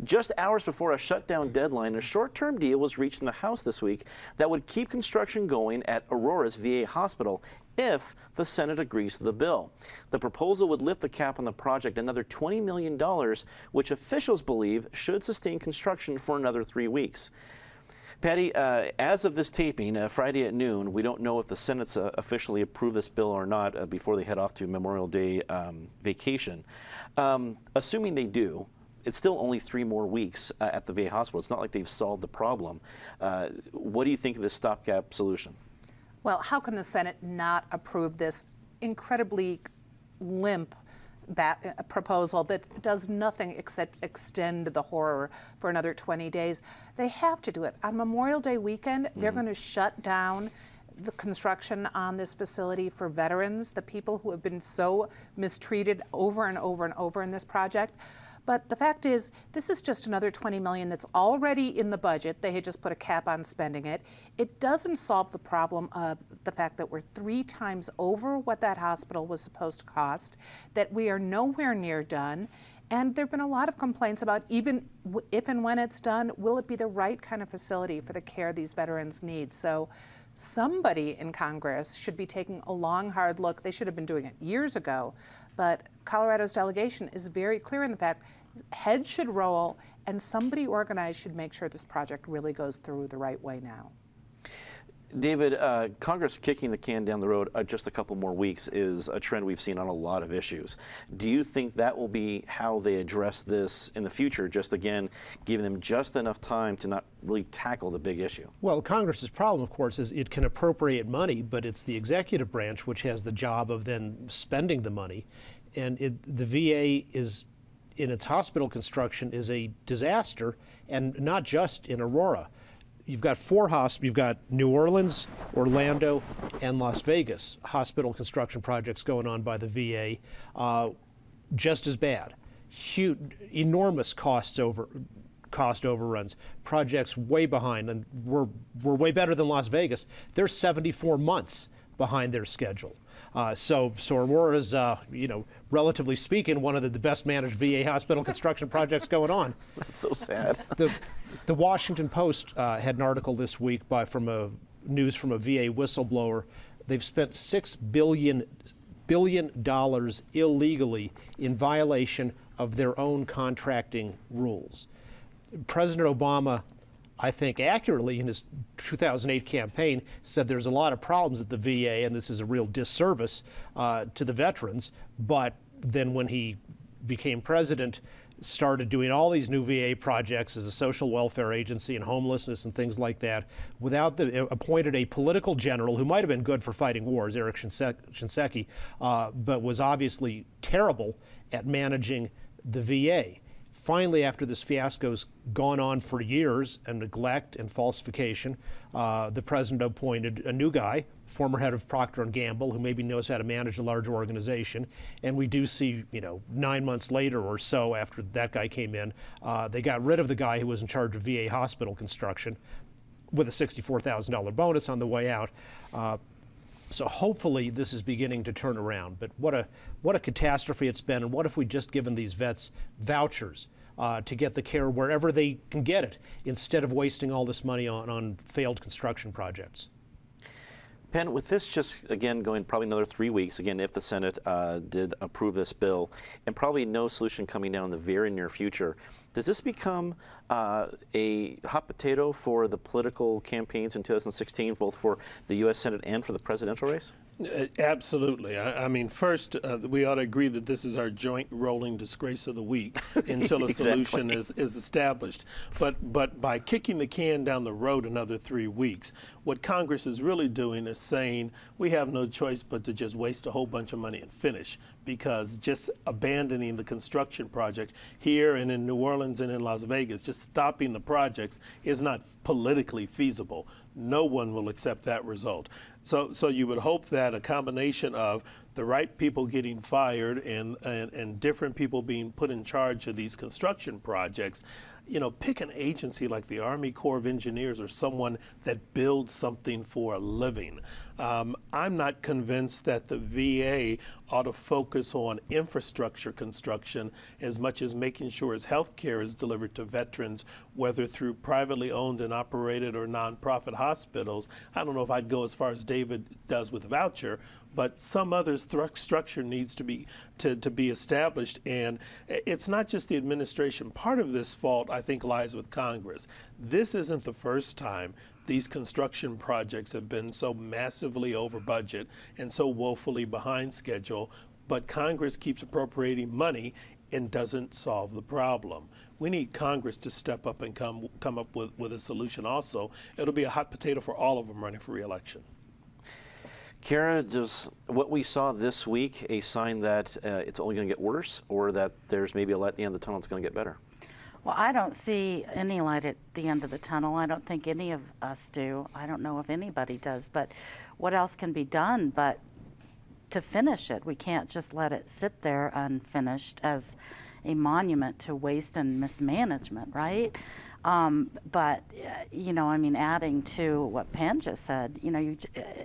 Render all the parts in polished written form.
Just hours before a shutdown deadline, a short-term deal was reached in the House this week that would keep construction going at Aurora's VA hospital if the Senate agrees to the bill. The proposal would lift the cap on the project another $20 million, which officials believe should sustain construction for another 3 weeks. Patty, as of this taping, Friday at noon, we don't know if the Senate's officially approved this bill or not before they head off to Memorial Day vacation. Assuming they do, it's still only 3 more weeks at the VA hospital. It's not like they've solved the problem. What do you think of this stopgap solution? Well, how can the Senate not approve this incredibly limp proposal that does nothing except extend the horror for another 20 days? They have to do it. On Memorial Day weekend, they're going to shut down the construction on this facility for veterans, the people who have been so mistreated over and over and over in this project. But the fact is, this is just another $20 million that's already in the budget. They had just put a cap on spending it. It doesn't solve the problem of the fact that we're 3 times over what that hospital was supposed to cost, that we are nowhere near done. And there have been a lot of complaints about even if and when it's done, will it be the right kind of facility for the care these veterans need? So somebody in Congress should be taking a long, hard look. They should have been doing it years ago. But Colorado's delegation is very clear in the fact heads should roll, and somebody organized should make sure this project really goes through the right way now. David, Congress kicking the can down the road just a couple more weeks is a trend we've seen on a lot of issues. Do you think that will be how they address this in the future, just again giving them just enough time to not really tackle the big issue? Well, Congress's problem, of course, is it can appropriate money, but it's the executive branch which has the job of then spending the money. And the VA is, in its hospital construction, is a disaster, and not just in Aurora. You've got 4 hospitals. You've got New Orleans, Orlando, and Las Vegas hospital construction projects going on by the VA, just as bad. Huge, enormous cost overruns, projects way behind, and we're way better than Las Vegas. They're 74 months behind their schedule. So Aurora's, relatively speaking, one of the best managed VA hospital construction projects going on. That's so sad. The Washington Post had an article this week news from a VA whistleblower. They've spent $6 billion illegally in violation of their own contracting rules. President Obama, I think accurately in his 2008 campaign, said there's a lot of problems at the VA and this is a real disservice to the veterans. But then when he became president, started doing all these new VA projects as a social welfare agency and homelessness and things like that, appointed a political general who might have been good for fighting wars, Eric Shinseki, but was obviously terrible at managing the VA. Finally, after this fiasco's gone on for years and neglect and falsification, the president appointed a new guy, former head of Procter & Gamble, who maybe knows how to manage a large organization. And we do see, 9 months later or so after that guy came in, they got rid of the guy who was in charge of VA hospital construction with a $64,000 bonus on the way out. So hopefully this is beginning to turn around. But what a catastrophe it's been, and what if we'd just given these vets vouchers to get the care wherever they can get it, instead of wasting all this money on failed construction projects. Penn, with this just, again, going probably another 3 weeks, again, if the Senate did approve this bill, and probably no solution coming down in the very near future, does this become a hot potato for the political campaigns in 2016, both for the U.S. Senate and for the presidential race? Absolutely. I mean, first, we ought to agree that this is our joint rolling disgrace of the week until a solution is established. But by kicking the can down the road another 3 weeks, what Congress is really doing is saying we have no choice but to just waste a whole bunch of money and finish, because just abandoning the construction project here and in New Orleans and in Las Vegas, just stopping the projects, is not politically feasible. No one will accept that result. So you would hope that a combination of the right people getting fired and different people being put in charge of these construction projects, you know, pick an agency like the Army Corps of Engineers or someone that builds something for a living. I'm not convinced that the VA ought to focus on infrastructure construction as much as making sure his health care is delivered to veterans, whether through privately owned and operated or nonprofit hospitals. I don't know if I'd go as far as David does with voucher, but some other structure needs to be established. And it's not just the administration. Part of this fault, I think, lies with Congress. This isn't the first time these construction projects have been so massively over budget and so woefully behind schedule, but Congress keeps appropriating money and doesn't solve the problem. We need Congress to step up and come up with a solution also. It'll be a hot potato for all of them running for re-election. Kara, does what we saw this week a sign that it's only going to get worse, or that there's maybe a light at the end of the tunnel that's going to get better? Well, I don't see any light at the end of the tunnel. I don't think any of us do. I don't know if anybody does. But what else can be done but to finish it? We can't just let it sit there unfinished as a monument to waste and mismanagement, right? But, you know, I mean, adding to what Pam just said, you know,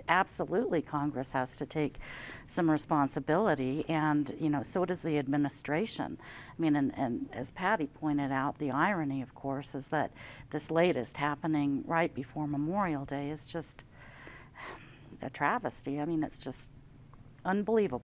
absolutely Congress has to take some responsibility, and, you know, so does the administration. I mean, and as Patty pointed out, the irony, of course, is that this latest happening right before Memorial Day is just a travesty. I mean, it's just unbelievable.